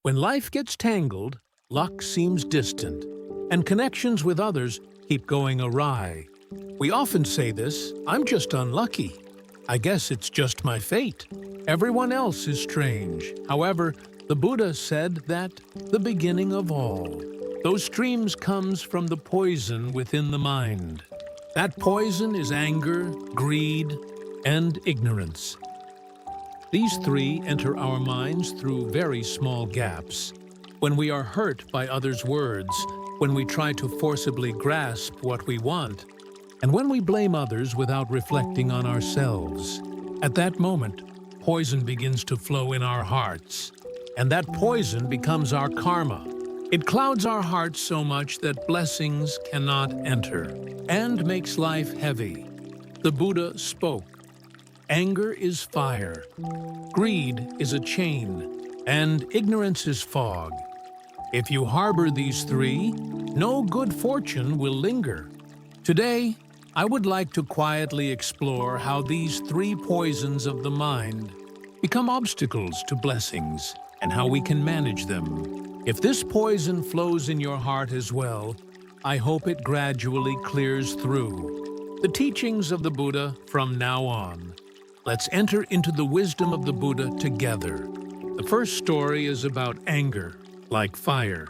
When life gets tangled, luck seems distant, and connections with others keep going awry. We often say this, "I'm just unlucky. I guess it's just my fate. Everyone else is strange." However, the Buddha said that the beginning of all, those streams comes from the poison within the mind. That poison is anger, greed, and ignorance. These three enter our minds through very small gaps. When we are hurt by others' words, when we try to forcibly grasp what we want, and when we blame others without reflecting on ourselves. At that moment, poison begins to flow in our hearts, and that poison becomes our karma. It clouds our hearts so much that blessings cannot enter, and makes life heavy. The Buddha spoke. Anger is fire, greed is a chain, and ignorance is fog. If you harbor these three, no good fortune will linger. Today, I would like to quietly explore how these three poisons of the mind become obstacles to blessings and how we can manage them. If this poison flows in your heart as well, I hope it gradually clears through. The teachings of the Buddha from now on. Let's enter into the wisdom of the Buddha together. The first story is about anger, like fire.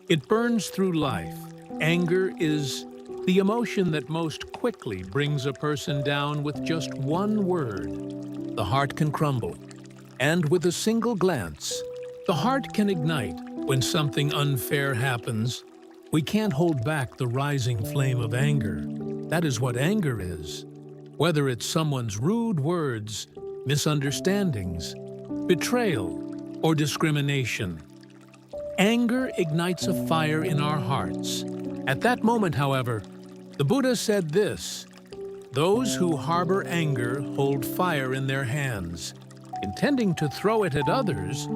It burns through life. Anger is the emotion that most quickly brings a person down with just one word. The heart can crumble, and with a single glance, the heart can ignite. When something unfair happens, we can't hold back the rising flame of anger. That is what anger is. Whether it's someone's rude words, misunderstandings, betrayal, or discrimination. Anger ignites a fire in our hearts. At that moment, however, the Buddha said this: "Those who harbor anger hold fire in their hands, intending to throw it at others,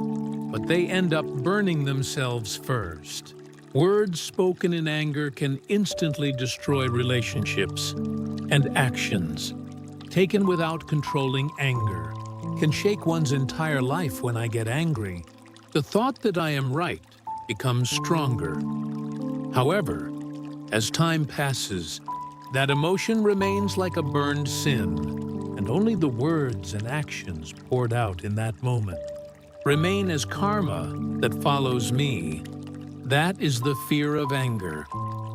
but they end up burning themselves first." Words spoken in anger can instantly destroy relationships, and actions taken without controlling anger can shake one's entire life. When I get angry, the thought that I am right becomes stronger. However, as time passes, that emotion remains like a burned sin, and only the words and actions poured out in that moment remain as karma that follows me. That is the fear of anger.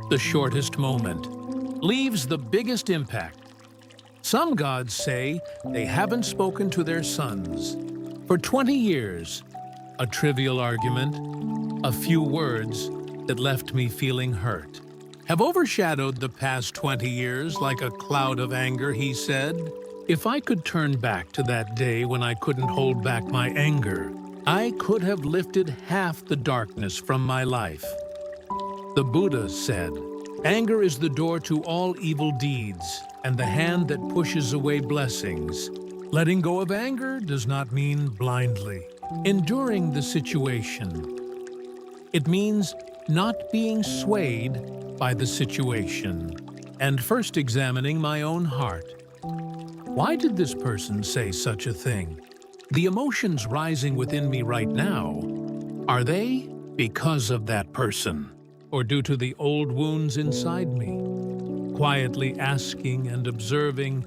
The shortest moment leaves the biggest impact. Some gods say they haven't spoken to their sons for 20 years. A trivial argument, a few words that left me feeling hurt, have overshadowed the past 20 years like a cloud of anger, he said. If I could turn back to that day when I couldn't hold back my anger, I could have lifted half the darkness from my life. The Buddha said, "Anger is the door to all evil deeds and the hand that pushes away blessings." Letting go of anger does not mean blindly enduring the situation. It means not being swayed by the situation and first examining my own heart. Why did this person say such a thing? The emotions rising within me right now, are they because of that person or due to the old wounds inside me? Quietly asking and observing,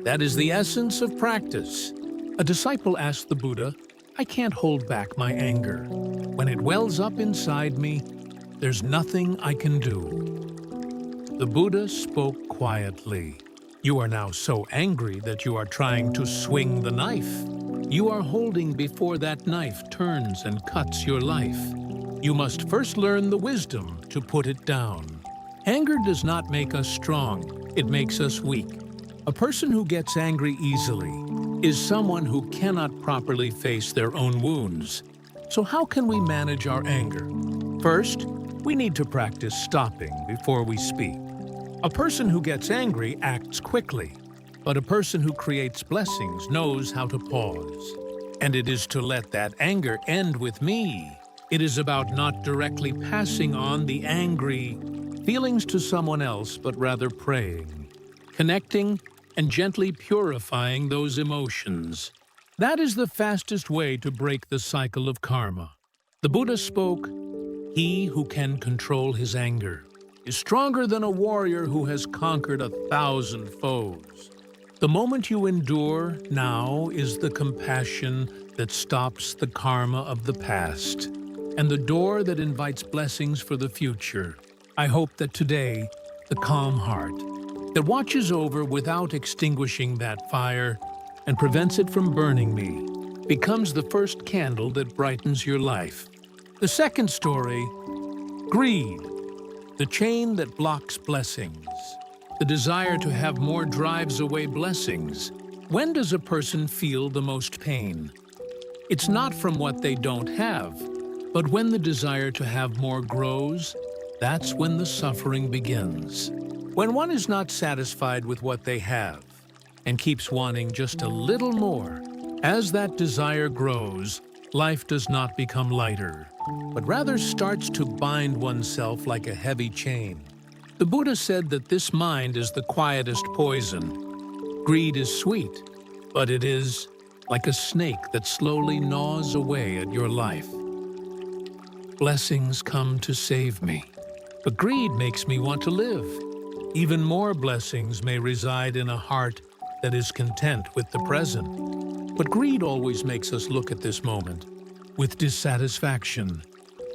that is the essence of practice. A disciple asked the Buddha, "I can't hold back my anger. When it wells up inside me, there's nothing I can do." The Buddha spoke quietly. "You are now so angry that you are trying to swing the knife. You are holding before that knife turns and cuts your life. You must first learn the wisdom to put it down." Anger does not make us strong, it makes us weak. A person who gets angry easily is someone who cannot properly face their own wounds. So how can we manage our anger? First, we need to practice stopping before we speak. A person who gets angry acts quickly, but a person who creates blessings knows how to pause. And it is to let that anger end with me. It is about not directly passing on the angry feelings to someone else, but rather praying, connecting, and gently purifying those emotions. That is the fastest way to break the cycle of karma. The Buddha spoke, "He who can control his anger is stronger than a warrior who has conquered 1,000 foes." The moment you endure now is the compassion that stops the karma of the past and the door that invites blessings for the future. I hope that today, the calm heart that watches over without extinguishing that fire and prevents it from burning me becomes the first candle that brightens your life. The second story, greed, the chain that blocks blessings. The desire to have more drives away blessings. When does a person feel the most pain? It's not from what they don't have, but when the desire to have more grows, that's when the suffering begins. When one is not satisfied with what they have and keeps wanting just a little more, as that desire grows, life does not become lighter, but rather starts to bind oneself like a heavy chain. The Buddha said that this mind is the quietest poison. Greed is sweet, but it is like a snake that slowly gnaws away at your life. Blessings come to save me, but greed makes me want to live. Even more blessings may reside in a heart that is content with the present. But greed always makes us look at this moment with dissatisfaction.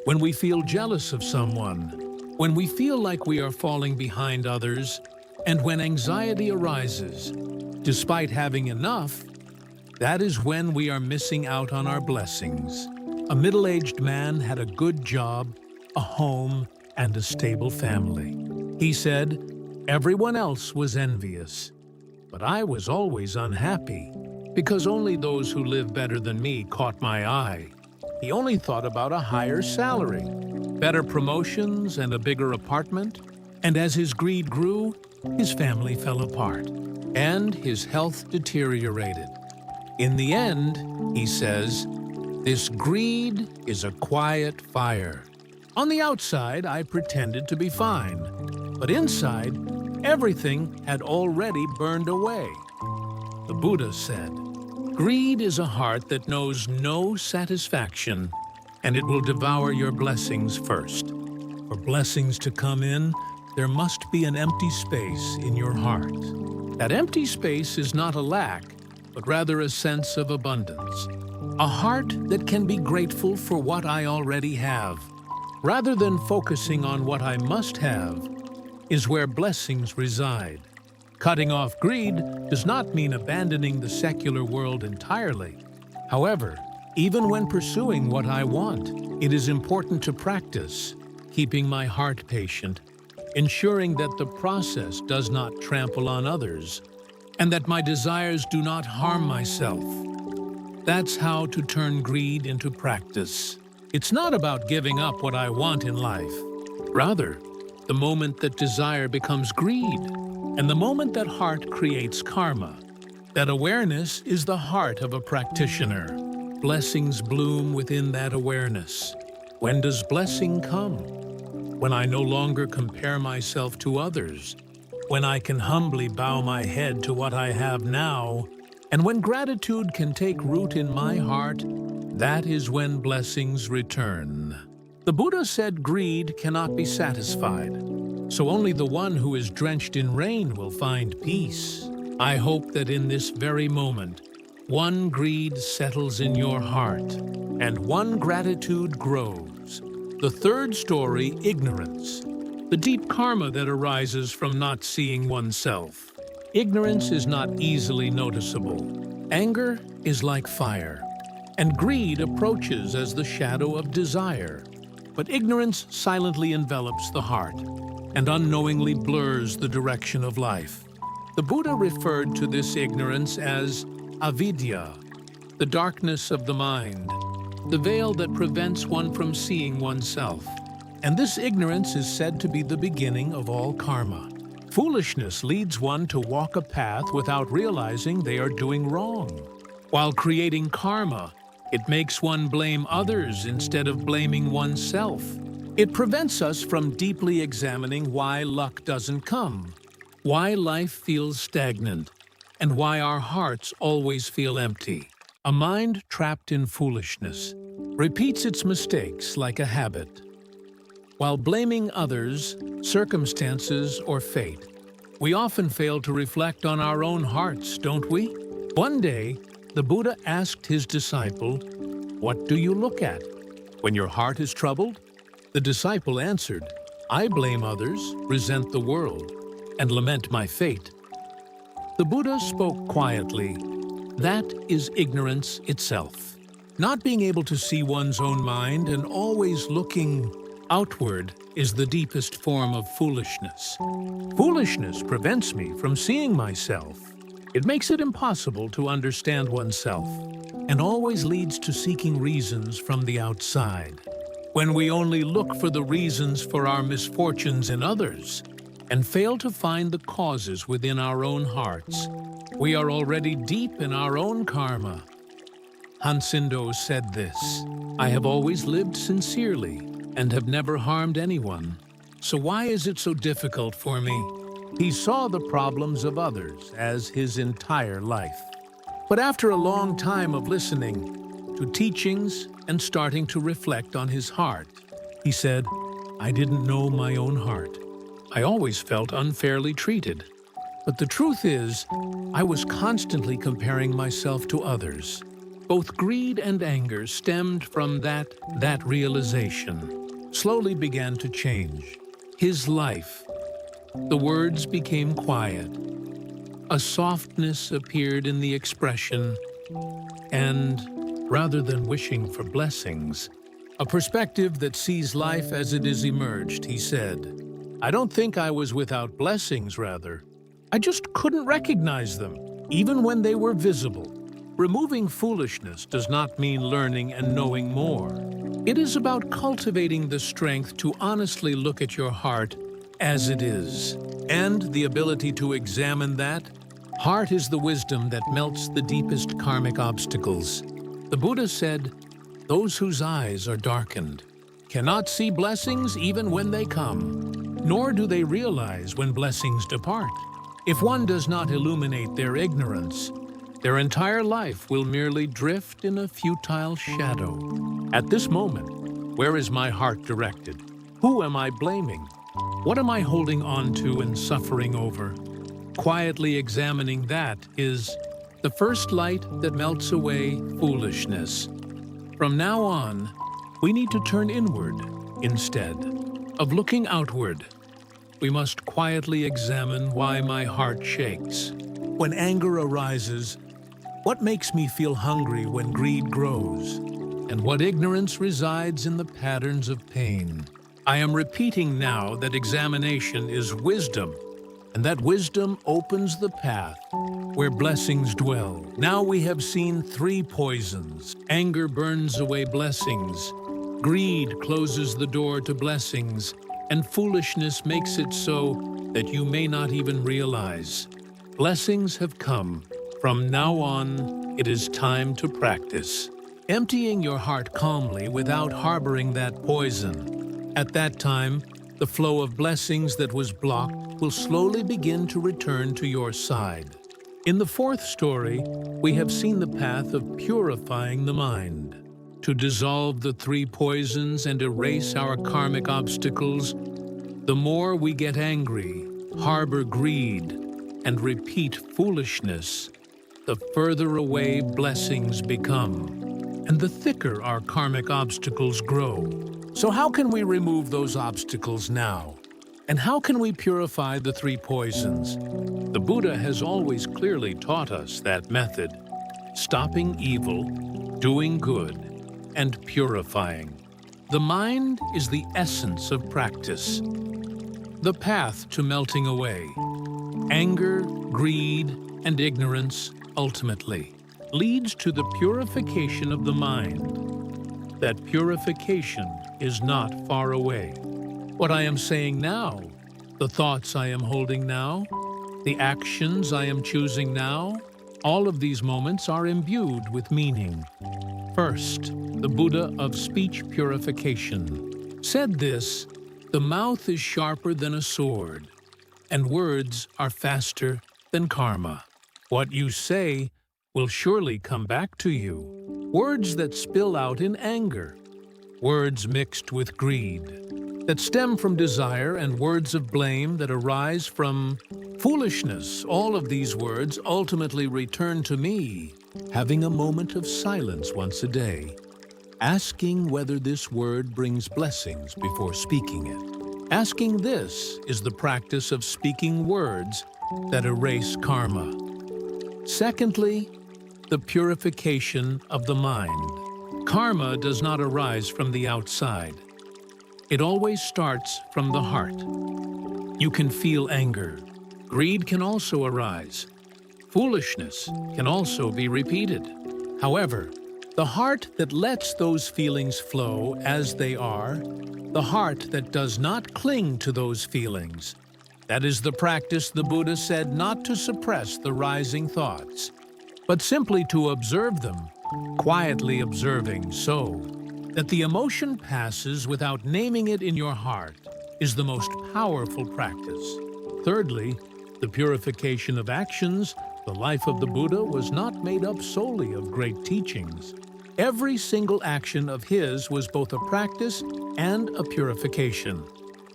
When we feel jealous of someone, when we feel like we are falling behind others, and when anxiety arises, despite having enough, that is when we are missing out on our blessings. A middle-aged man had a good job, a home, and a stable family. He said, "Everyone else was envious, but I was always unhappy, because only those who live better than me caught my eye." He only thought about a higher salary, better promotions, and a bigger apartment. And as his greed grew, his family fell apart, and his health deteriorated. In the end, he says, "This greed is a quiet fire. On the outside, I pretended to be fine, but inside, everything had already burned away." The Buddha said, "Greed is a heart that knows no satisfaction, and it will devour your blessings first. For blessings to come in, there must be an empty space in your heart. That empty space is not a lack, but rather a sense of abundance. A heart that can be grateful for what I already have, rather than focusing on what I must have, is where blessings reside." Cutting off greed does not mean abandoning the secular world entirely. However, even when pursuing what I want, it is important to practice, keeping my heart patient, ensuring that the process does not trample on others, and that my desires do not harm myself. That's how to turn greed into practice. It's not about giving up what I want in life. Rather, the moment that desire becomes greed, and the moment that heart creates karma, that awareness is the heart of a practitioner. Blessings bloom within that awareness. When does blessing come? When I no longer compare myself to others, when I can humbly bow my head to what I have now, and when gratitude can take root in my heart, that is when blessings return. The Buddha said greed cannot be satisfied, so only the one who is drenched in rain will find peace. I hope that in this very moment, one greed settles in your heart, and one gratitude grows. The third story, ignorance, the deep karma that arises from not seeing oneself. Ignorance is not easily noticeable. Anger is like fire, and greed approaches as the shadow of desire. But ignorance silently envelops the heart and unknowingly blurs the direction of life. The Buddha referred to this ignorance as avidya, the darkness of the mind, the veil that prevents one from seeing oneself. And this ignorance is said to be the beginning of all karma. Foolishness leads one to walk a path without realizing they are doing wrong. While creating karma, it makes one blame others instead of blaming oneself. It prevents us from deeply examining why luck doesn't come, why life feels stagnant, and why our hearts always feel empty. A mind trapped in foolishness repeats its mistakes like a habit. While blaming others, circumstances, or fate, we often fail to reflect on our own hearts, don't we? One day, the Buddha asked his disciple, "What do you look at when your heart is troubled?" The disciple answered, "I blame others, resent the world, and lament my fate." The Buddha spoke quietly. That is ignorance itself. Not being able to see one's own mind and always looking outward is the deepest form of foolishness. Foolishness prevents me from seeing myself. It makes it impossible to understand oneself and always leads to seeking reasons from the outside. When we only look for the reasons for our misfortunes in others and fail to find the causes within our own hearts, we are already deep in our own karma. Hansindo said this, "I have always lived sincerely and have never harmed anyone. So why is it so difficult for me?" He saw the problems of others as his entire life. But after a long time of listening to teachings and starting to reflect on his heart, he said, "I didn't know my own heart. I always felt unfairly treated. But the truth is, I was constantly comparing myself to others." Both greed and anger stemmed from that realization slowly began to change. His life, the words became quiet. A softness appeared in the expression, and rather than wishing for blessings, a perspective that sees life as it is emerged, he said, "I don't think I was without blessings, rather. I just couldn't recognize them, even when they were visible." Removing foolishness does not mean learning and knowing more. It is about cultivating the strength to honestly look at your heart as it is, and the ability to examine that. Heart is the wisdom that melts the deepest karmic obstacles. The Buddha said, "Those whose eyes are darkened cannot see blessings even when they come, nor do they realize when blessings depart." If one does not illuminate their ignorance, their entire life will merely drift in a futile shadow. At this moment, where is my heart directed? Who am I blaming? What am I holding on to and suffering over? Quietly examining that is the first light that melts away foolishness. From now on, we need to turn inward instead of looking outward. We must quietly examine why my heart shakes. When anger arises, what makes me feel hungry when greed grows? And what ignorance resides in the patterns of pain? I am repeating now that examination is wisdom, and that wisdom opens the path where blessings dwell. Now we have seen three poisons. Anger burns away blessings, greed closes the door to blessings, and foolishness makes it so that you may not even realize. Blessings have come. From now on, it is time to practice. Emptying your heart calmly without harboring that poison. At that time, the flow of blessings that was blocked will slowly begin to return to your side. In the fourth story, we have seen the path of purifying the mind. To dissolve the three poisons and erase our karmic obstacles, the more we get angry, harbor greed, and repeat foolishness, the further away blessings become, and the thicker our karmic obstacles grow. So how can we remove those obstacles now? And how can we purify the three poisons? The Buddha has always clearly taught us that method: stopping evil, doing good, and purifying. The mind is the essence of practice, the path to melting away. Anger, greed, and ignorance ultimately leads to the purification of the mind. That purification is not far away. What I am saying now, the thoughts I am holding now, the actions I am choosing now, all of these moments are imbued with meaning. First, the Buddha of speech purification said this: "The mouth is sharper than a sword, and words are faster than karma." What you say will surely come back to you. words that spill out in anger, words mixed with greed, that stem from desire, and words of blame that arise from foolishness. All of these words ultimately return to me, having a moment of silence once a day, asking whether this word brings blessings before speaking it. Asking this is the practice of speaking words that erase karma. Secondly, the purification of the mind. Karma does not arise from the outside. It always starts from the heart. You can feel anger. Greed can also arise. Foolishness can also be repeated. However, the heart that lets those feelings flow as they are, the heart that does not cling to those feelings, that is the practice the Buddha said not to suppress the rising thoughts, but simply to observe them, quietly observing so that the emotion passes without naming it in your heart is the most powerful practice. Thirdly, the purification of actions. The life of the Buddha was not made up solely of great teachings. Every single action of his was both a practice and a purification.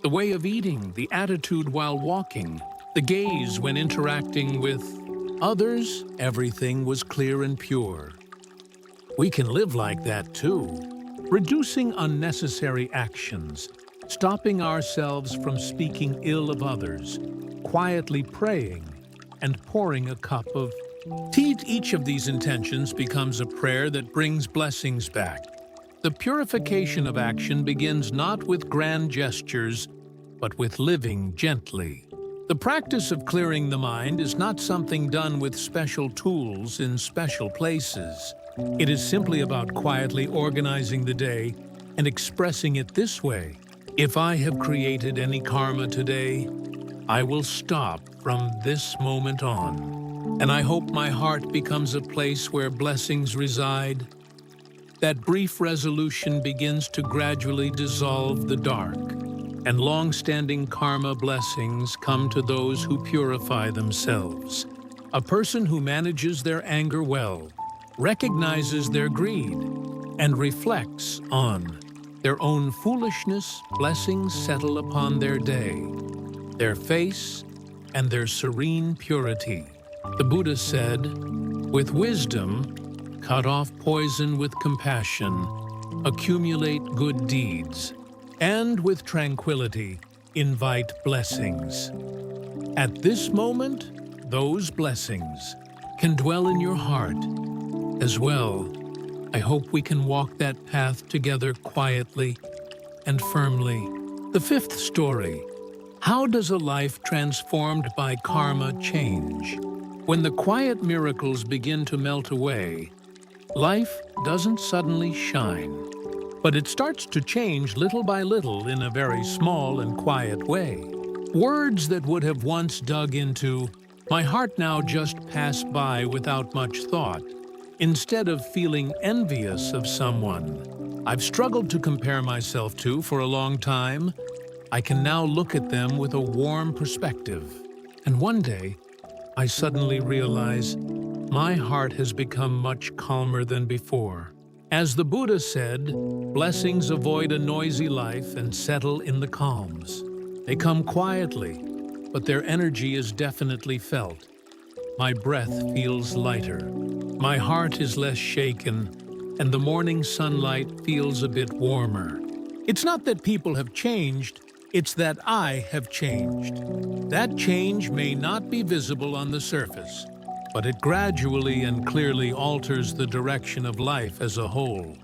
The way of eating, the attitude while walking, the gaze when interacting with others, everything was clear and pure. We can live like that too, reducing unnecessary actions, stopping ourselves from speaking ill of others, quietly praying, and pouring a cup of tea. Each of these intentions becomes a prayer that brings blessings back. The purification of action begins not with grand gestures, but with living gently. The practice of clearing the mind is not something done with special tools in special places. It is simply about quietly organizing the day and expressing it this way. If I have created any karma today, I will stop from this moment on. And I hope my heart becomes a place where blessings reside. That brief resolution begins to gradually dissolve the dark, and long-standing karma blessings come to those who purify themselves. A person who manages their anger well, recognizes their greed, and reflects on their own foolishness, blessings settle upon their day, their face, and their serene purity. The Buddha said, "With wisdom, cut off poison with compassion, accumulate good deeds, and with tranquility, invite blessings." At this moment, those blessings can dwell in your heart as well. I hope we can walk that path together quietly and firmly. The fifth story. How does a life transformed by karma change? When the quiet miracles begin to melt away, life doesn't suddenly shine, but it starts to change little by little in a very small and quiet way. Words that would have once dug into my heart now just pass by without much thought. Instead of feeling envious of someone I've struggled to compare myself to for a long time, I can now look at them with a warm perspective. And one day, I suddenly realize my heart has become much calmer than before. As the Buddha said, blessings avoid a noisy life and settle in the calms. They come quietly, but their energy is definitely felt. My breath feels lighter. My heart is less shaken, and the morning sunlight feels a bit warmer. It's not that people have changed, it's that I have changed. That change may not be visible on the surface, but it gradually and clearly alters the direction of life as a whole.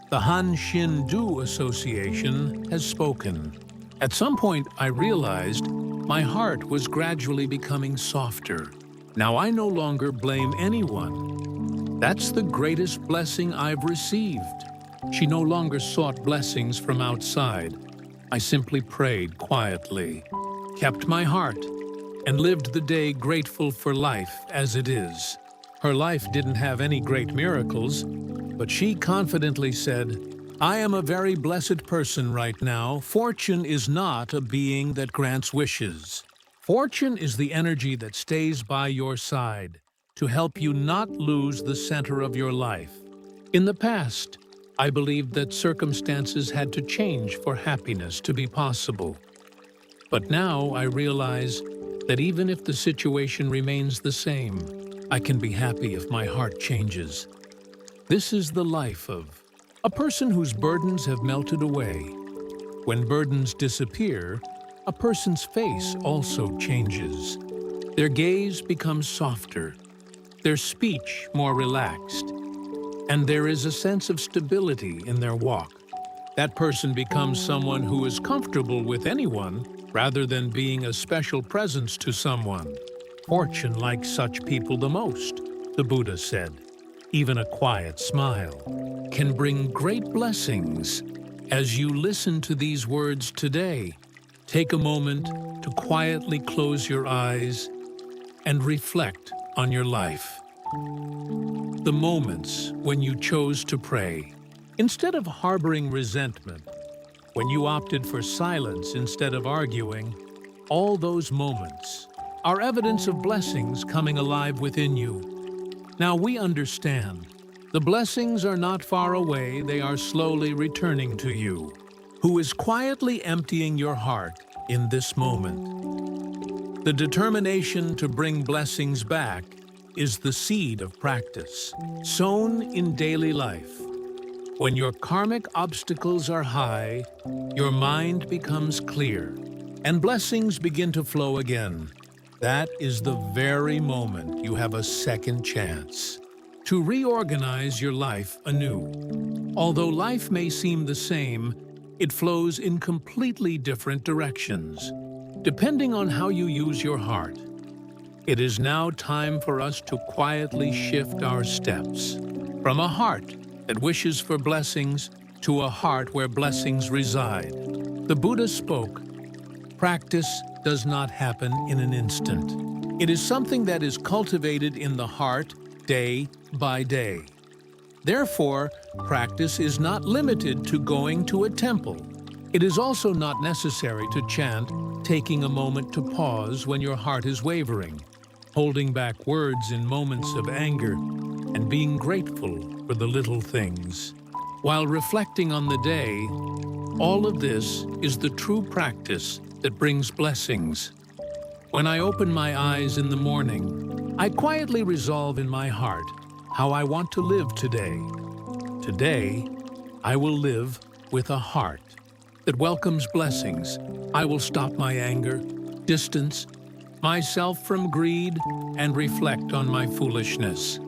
The Han Shin Du Association has spoken. At some point, I realized my heart was gradually becoming softer. Now I no longer blame anyone. That's the greatest blessing I've received. She no longer sought blessings from outside. I simply prayed quietly, kept my heart, and lived the day grateful for life as it is. Her life didn't have any great miracles, but she confidently said, "I am a very blessed person right now. Fortune is not a being that grants wishes. Fortune is the energy that stays by your side to help you not lose the center of your life. In the past, I believed that circumstances had to change for happiness to be possible. But now I realize that even if the situation remains the same, I can be happy if my heart changes. This is the life of a person whose burdens have melted away. When burdens disappear, a person's face also changes. Their gaze becomes softer, their speech more relaxed, and there is a sense of stability in their walk. That person becomes someone who is comfortable with anyone rather than being a special presence to someone. Fortune likes such people the most, the Buddha said. Even a quiet smile can bring great blessings. As you listen to these words today, take a moment to quietly close your eyes and reflect on your life. The moments when you chose to pray, instead of harboring resentment, when you opted for silence instead of arguing, all those moments are evidence of blessings coming alive within you. Now we understand. The blessings are not far away, they are slowly returning to you, who is quietly emptying your heart in this moment. The determination to bring blessings back is the seed of practice, sown in daily life. When your karmic obstacles are high, your mind becomes clear, and blessings begin to flow again. That is the very moment you have a second chance to reorganize your life anew. Although life may seem the same, it flows in completely different directions, depending on how you use your heart. It is now time for us to quietly shift our steps from a heart that wishes for blessings to a heart where blessings reside. The Buddha spoke, "Practice does not happen in an instant. It is something that is cultivated in the heart day by day. Therefore, practice is not limited to going to a temple. It is also not necessary to chant, taking a moment to pause when your heart is wavering, holding back words in moments of anger, and being grateful for the little things. While reflecting on the day, all of this is the true practice that brings blessings. When I open my eyes in the morning, I quietly resolve in my heart how I want to live today. Today, I will live with a heart that welcomes blessings. I will stop my anger, distance myself from greed, and reflect on my foolishness.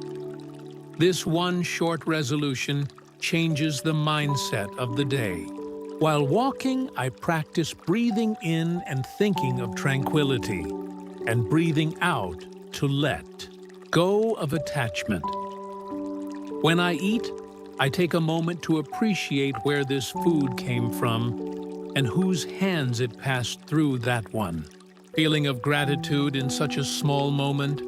This one short resolution changes the mindset of the day. While walking, I practice breathing in and thinking of tranquility, and breathing out to let go of attachment. When I eat, I take a moment to appreciate where this food came from and whose hands it passed through that one. Feeling of gratitude in such a small moment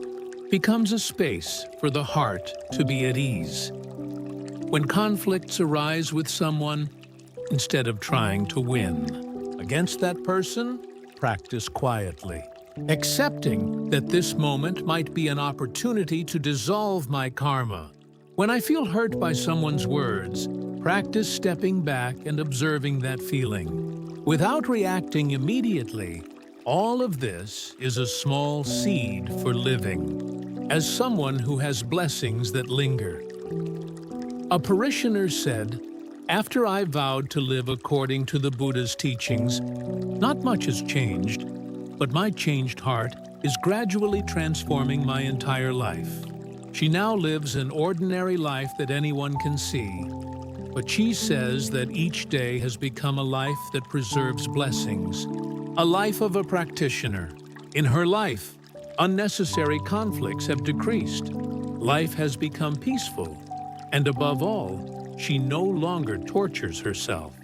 becomes a space for the heart to be at ease. When conflicts arise with someone, instead of trying to win against that person, practice quietly, accepting that this moment might be an opportunity to dissolve my karma. When I feel hurt by someone's words, practice stepping back and observing that feeling. Without reacting immediately, all of this is a small seed for living, as someone who has blessings that linger. A parishioner said, "After I vowed to live according to the Buddha's teachings, not much has changed, but my changed heart is gradually transforming my entire life." She now lives an ordinary life that anyone can see, but she says that each day has become a life that preserves blessings, a life of a practitioner. In her life, unnecessary conflicts have decreased. Life has become peaceful, and above all, she no longer tortures herself.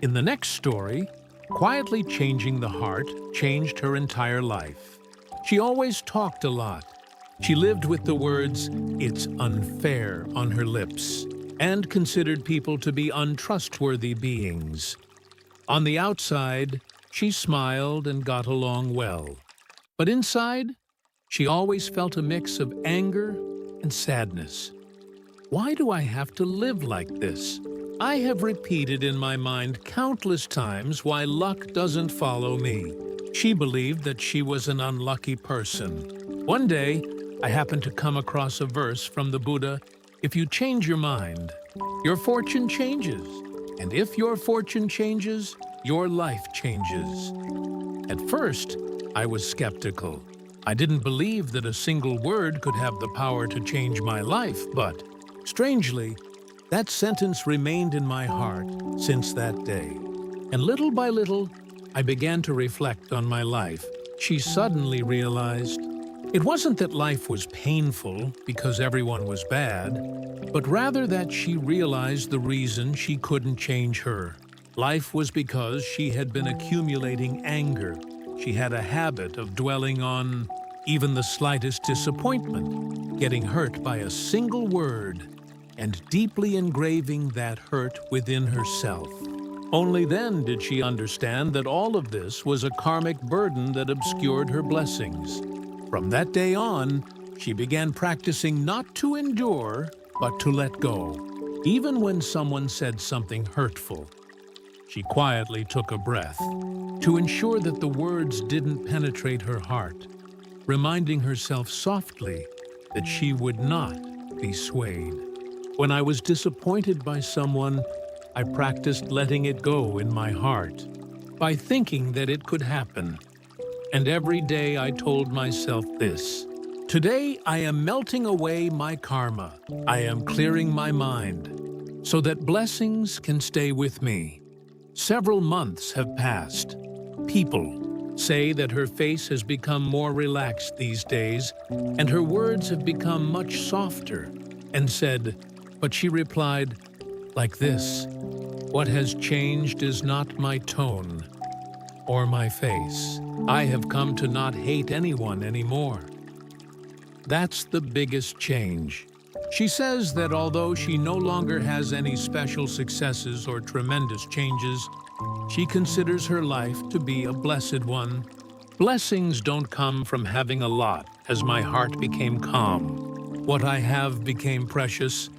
In the next story, quietly changing the heart changed her entire life. She always talked a lot. She lived with the words, "It's unfair," on her lips, and considered people to be untrustworthy beings. On the outside, she smiled and got along well. But inside, she always felt a mix of anger and sadness. Why do I have to live like this? I have repeated in my mind countless times why luck doesn't follow me. She believed that she was an unlucky person. One day, I happened to come across a verse from the Buddha: if you change your mind, your fortune changes. And if your fortune changes, your life changes. At first, I was skeptical. I didn't believe that a single word could have the power to change my life, but strangely, that sentence remained in my heart since that day. And little by little, I began to reflect on my life. She suddenly realized it wasn't that life was painful because everyone was bad, but rather that she realized the reason she couldn't change her. Life was because she had been accumulating anger. She had a habit of dwelling on even the slightest disappointment, getting hurt by a single word, and deeply engraving that hurt within herself. Only then did she understand that all of this was a karmic burden that obscured her blessings. From that day on, she began practicing not to endure, but to let go. Even when someone said something hurtful, she quietly took a breath to ensure that the words didn't penetrate her heart, reminding herself softly that she would not be swayed. When I was disappointed by someone, I practiced letting it go in my heart by thinking that it could happen. And every day I told myself this: today I am melting away my karma. I am clearing my mind so that blessings can stay with me. Several months have passed. People say that her face has become more relaxed these days, and her words have become much softer, and said, but she replied like this: what has changed is not my tone or my face. I have come to not hate anyone anymore. That's the biggest change. She says that although she no longer has any special successes or tremendous changes, she considers her life to be a blessed one. Blessings don't come from having a lot, as my heart became calm. What I have became precious,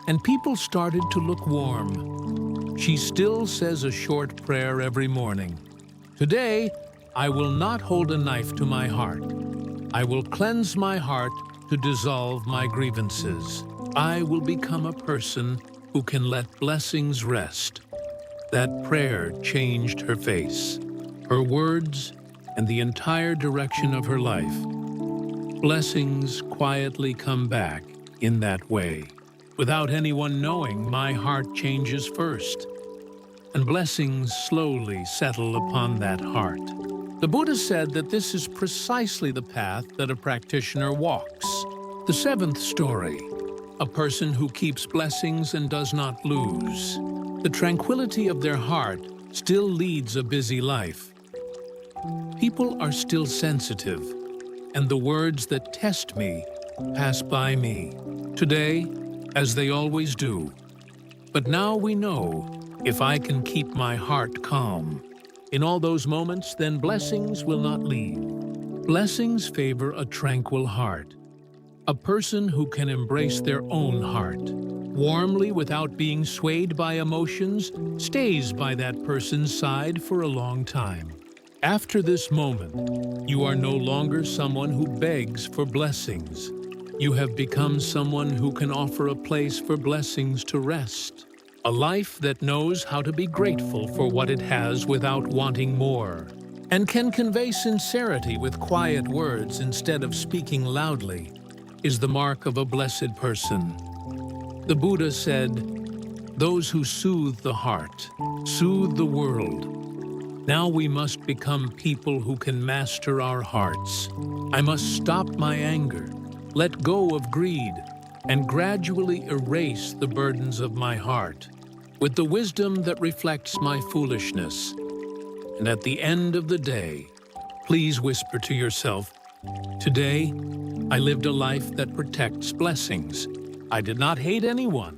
and people started to look warm. She still says a short prayer every morning. Today, I will not hold a knife to my heart. I will cleanse my heart to dissolve my grievances. I will become a person who can let blessings rest. That prayer changed her face, her words, and the entire direction of her life. Blessings quietly come back in that way. Without anyone knowing, my heart changes first, and blessings slowly settle upon that heart. The Buddha said that this is precisely the path that a practitioner walks. The seventh story: a person who keeps blessings and does not lose. The tranquility of their heart still leads a busy life. People are still sensitive, and the words that test me pass by me. Today, as they always do. But now we know, if I can keep my heart calm in all those moments, then blessings will not leave. Blessings favor a tranquil heart, a person who can embrace their own heart warmly without being swayed by emotions, stays by that person's side for a long time. After this moment, you are no longer someone who begs for blessings. You have become someone who can offer a place for blessings to rest. A life that knows how to be grateful for what it has without wanting more, and can convey sincerity with quiet words instead of speaking loudly, is the mark of a blessed person. The Buddha said, "Those who soothe the heart, soothe the world." Now we must become people who can master our hearts. I must stop my anger, let go of greed, and gradually erase the burdens of my heart with the wisdom that reflects my foolishness. And at the end of the day, please whisper to yourself, "Today, I lived a life that protects blessings. I did not hate anyone.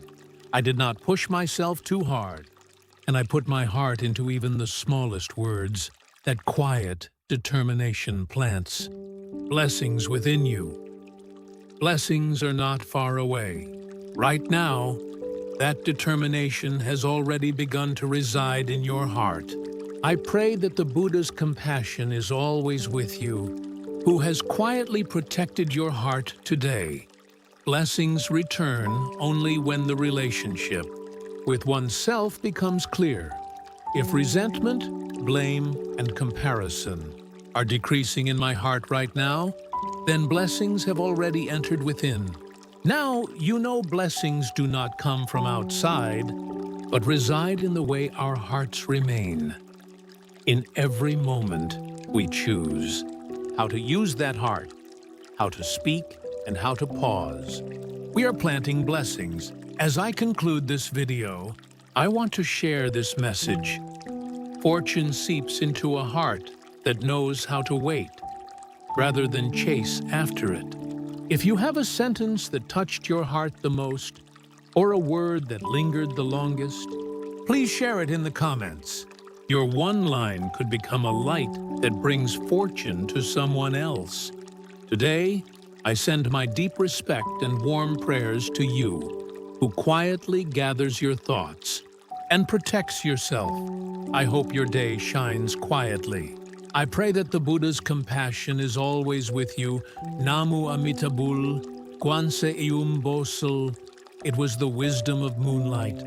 I did not push myself too hard. And I put my heart into even the smallest words that quiet determination plants. Blessings within you. Blessings are not far away. Right now, that determination has already begun to reside in your heart. I pray that the Buddha's compassion is always with you, who has quietly protected your heart today. Blessings return only when the relationship with oneself becomes clear. If resentment, blame, and comparison are decreasing in my heart right now, then blessings have already entered within. Now you know blessings do not come from outside, but reside in the way our hearts remain. In every moment, we choose how to use that heart, how to speak, and how to pause. We are planting blessings. As I conclude this video, I want to share this message. Fortune seeps into a heart that knows how to wait, rather than chase after it. If you have a sentence that touched your heart the most, or a word that lingered the longest, please share it in the comments. Your one line could become a light that brings fortune to someone else. Today, I send my deep respect and warm prayers to you, who quietly gathers your thoughts and protects yourself. I hope your day shines quietly. I pray that the Buddha's compassion is always with you. Namu Amitabul, Kwanse Eum Bosel. It was the wisdom of moonlight.